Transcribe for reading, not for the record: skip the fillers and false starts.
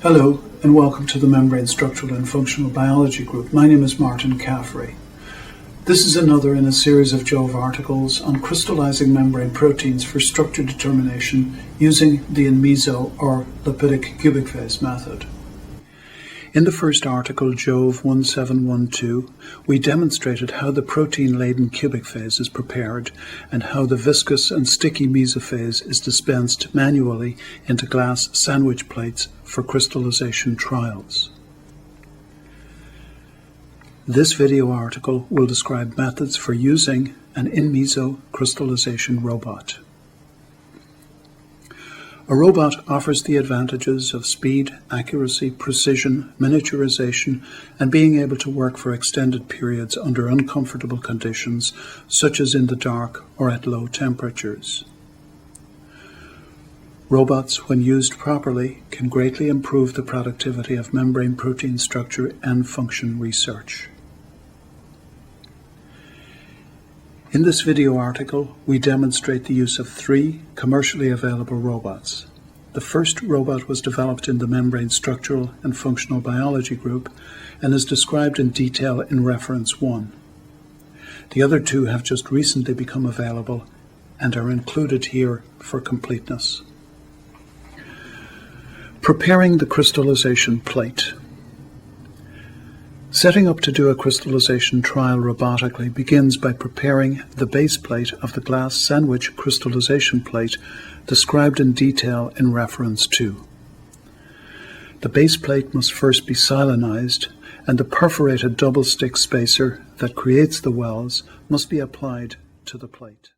Hello and welcome to the Membrane Structural and Functional Biology group. My name is Martin Caffrey. This is another in a series of JoVE articles on crystallizing membrane proteins for structure determination using the in meso or lipidic cubic phase method. In the first article, JoVE 1712, we demonstrated how the protein-laden cubic phase is prepared and how the viscous and sticky mesophase is dispensed manually into glass sandwich plates for crystallization trials. This video article will describe methods for using an in meso crystallization robot. A robot offers the advantages of speed, accuracy, precision, miniaturization, and being able to work for extended periods under uncomfortable conditions, such as in the dark or at low temperatures. Robots, when used properly, can greatly improve the productivity of membrane protein structure and function research. In this video article, we demonstrate the use of 3 commercially available robots. The first robot was developed in the Membrane Structural and Functional Biology group and is described in detail in reference 1. The other 2 have just recently become available and are included here for completeness. Preparing the crystallization plate. Setting up to do a crystallization trial robotically begins by preparing the base plate of the glass sandwich crystallization plate described in detail in reference 2. The base plate must first be silanized, and the perforated double stick spacer that creates the wells must be applied to the plate.